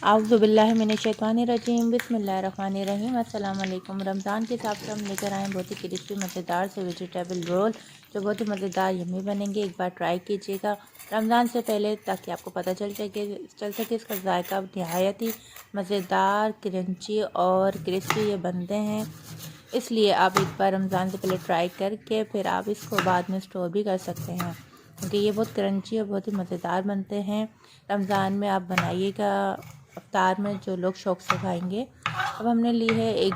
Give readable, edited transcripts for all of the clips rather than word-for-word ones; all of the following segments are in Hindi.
आऊज़ुबिल्लाहिमिनश्शैतानिर्रजीम बिस्मिल्लाहिर्रहमानिर्रहीम। अस्सलाम वालेकुम। रमज़ान के हिसाब से हम लेकर आए बहुत ही क्रिस्पी मज़ेदार से वेजिटेबल रोल जो बहुत ही मज़ेदार यम्मी बनेंगे। एक बार ट्राई कीजिएगा रमज़ान से पहले, ताकि आपको पता चल सके इसका जायका नहायत ही मज़ेदार, क्रंची और क्रिस्पी ये बनते हैं। इसलिए आप एक बार रमज़ान से पहले ट्राई करके फिर आप इसको बाद में स्टोर भी कर सकते हैं, क्योंकि ये बहुत क्रंची और बहुत ही मज़ेदार बनते हैं। रमज़ान में आप बनाइएगा, अफ्तार में जो लोग शौक़ से खाएंगे। अब हमने ली है एक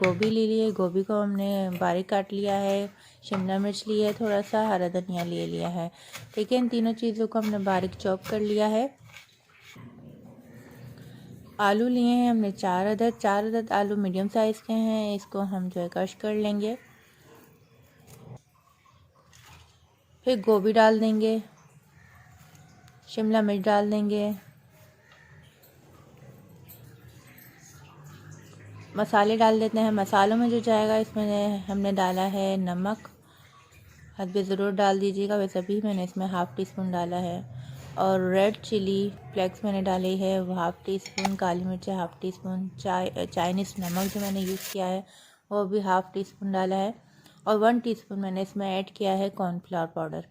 गोभी ले ली है। गोभी को हमने बारीक काट लिया है। शिमला मिर्च ली है, थोड़ा सा हरा धनिया ले लिया है। ठीक है, इन तीनों चीज़ों को हमने बारीक चॉप कर लिया है। आलू लिए हैं हमने 4 अदद आलू मीडियम साइज़ के हैं। इसको हम जो है क्रश कर लेंगे। फिर गोभी डाल देंगे, शिमला मिर्च डाल देंगे, मसाले डाल देते हैं। मसालों में जो जाएगा इसमें हमने डाला है नमक, हद पे ज़रूर डाल दीजिएगा, वैसे भी मैंने इसमें हाफ़ टी स्पून डाला है। और रेड चिली फ्लेक्स मैंने डाली है हाफ़ टी स्पून, काली मिर्च हाफ़ टी स्पून, चाइनीज़ नमक जो मैंने यूज़ किया है वो भी हाफ़ टी स्पून डाला है। और 1 टीस्पून मैंने इसमें ऐड किया है कॉर्नफ्लावर पाउडर।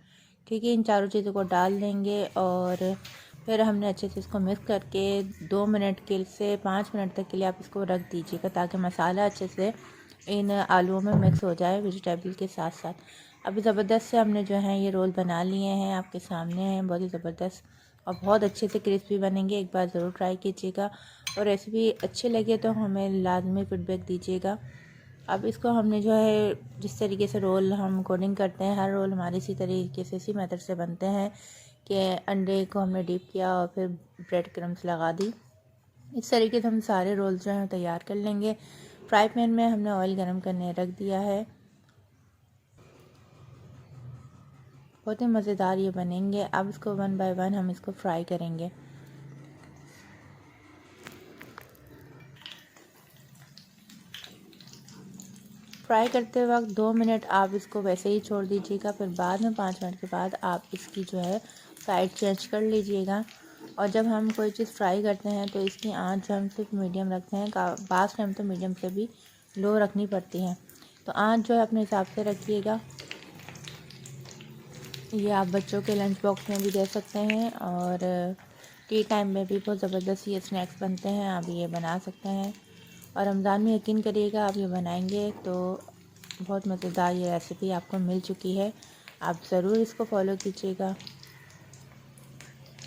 ठीक है, इन चारों चीज़ों को डाल देंगे और फिर हमने अच्छे से इसको मिक्स करके 2 मिनट के से 5 मिनट तक के लिए आप इसको रख दीजिएगा, ताकि मसाला अच्छे से इन आलूओं में मिक्स हो जाए वेजिटेबल के साथ साथ। अभी ज़बरदस्त से हमने जो है ये रोल बना लिए हैं, आपके सामने हैं, बहुत ही ज़बरदस्त और बहुत अच्छे से क्रिस्पी बनेंगे। एक बार ज़रूर ट्राई कीजिएगा और रेसिपी अच्छी लगे तो हमें लाजमी फीडबैक दीजिएगा। अब इसको हमने जो है जिस तरीके से रोल हम कोडिंग करते हैं, हर रोल हमारे इसी तरीके से इसी मेथड से बनते हैं कि अंडे को हमने डीप किया और फिर ब्रेड क्रम्स लगा दी। इस तरीके से हम सारे रोल जो हैं तैयार कर लेंगे। फ्राई पैन में हमने ऑयल गरम करने रख दिया है। बहुत ही मज़ेदार ये बनेंगे। अब इसको 1 बाय 1 हम इसको फ्राई करेंगे। फ्राई करते वक्त 2 मिनट आप इसको वैसे ही छोड़ दीजिएगा, फिर बाद में 5 मिनट के बाद आप इसकी जो है साइड चेंज कर लीजिएगा। और जब हम कोई चीज़ फ्राई करते हैं तो इसकी आंच जो हम सिर्फ मीडियम रखते हैं, बास टाइम तो मीडियम से भी लो रखनी पड़ती है। तो आंच जो है अपने हिसाब से रखिएगा। ये आप बच्चों के लंच बॉक्स में भी दे सकते हैं और टी टाइम में भी बहुत ज़बरदस्त ये स्नैक्स बनते हैं, आप ये बना सकते हैं। और रमज़ान में यकीन करिएगा आप ये बनाएंगे तो बहुत मज़ेदार ये रेसिपी आपको मिल चुकी है। आप ज़रूर इसको फॉलो कीजिएगा।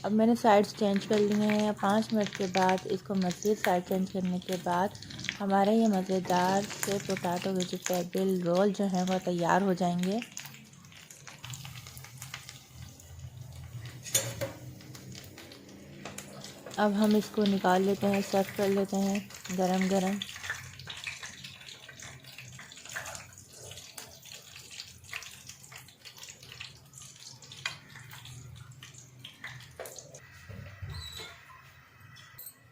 अब मैंने साइड्स चेंज कर लिए हैं। 5 मिनट के बाद इसको मज़ीद साइड चेंज करने के बाद हमारे ये मज़ेदार से पोटैटो वेजिटेबल रोल जो हैं वो तैयार हो जाएंगे। अब हम इसको निकाल लेते हैं, सर्व कर लेते हैं गरम गरम।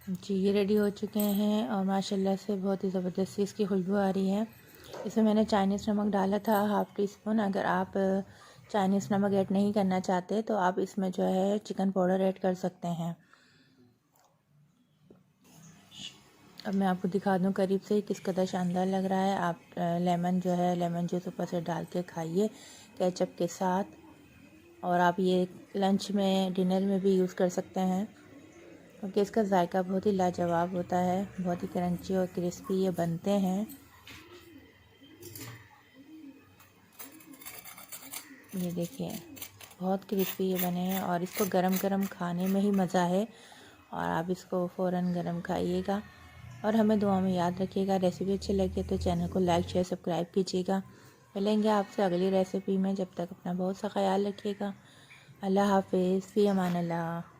जी, ये रेडी हो चुके हैं और माशाल्लाह से बहुत ही ज़बरदस्त इसकी खुशबू आ रही है। इसमें मैंने चाइनीज़ नमक डाला था हाफ़ टी स्पून। अगर आप चाइनीज़ नमक ऐड नहीं करना चाहते तो आप इसमें जो है चिकन पाउडर ऐड कर सकते हैं। अब मैं आपको दिखा दूं करीब से किस कदर शानदार लग रहा है। आप लेमन जो है लेमन जूस ऊपर से डाल के खाइए केचप के साथ, और आप ये लंच में डिनर में भी यूज़ कर सकते हैं, क्योंकि इसका जायका बहुत ही लाजवाब होता है। बहुत ही क्रंची और क्रिस्पी ये बनते हैं। ये देखिए बहुत क्रिस्पी ये बने हैं और इसको गरम गरम खाने में ही मज़ा है। और आप इसको फ़ौरन गरम खाइएगा और हमें दुआ में याद रखिएगा। रेसिपी अच्छी लगे तो चैनल को लाइक शेयर सब्सक्राइब कीजिएगा। मिलेंगे आपसे अगली रेसिपी में, जब तक अपना बहुत सा ख्याल रखिएगा। अल्लाह हाफ़िज़, फ़ी अमान अल्लाह।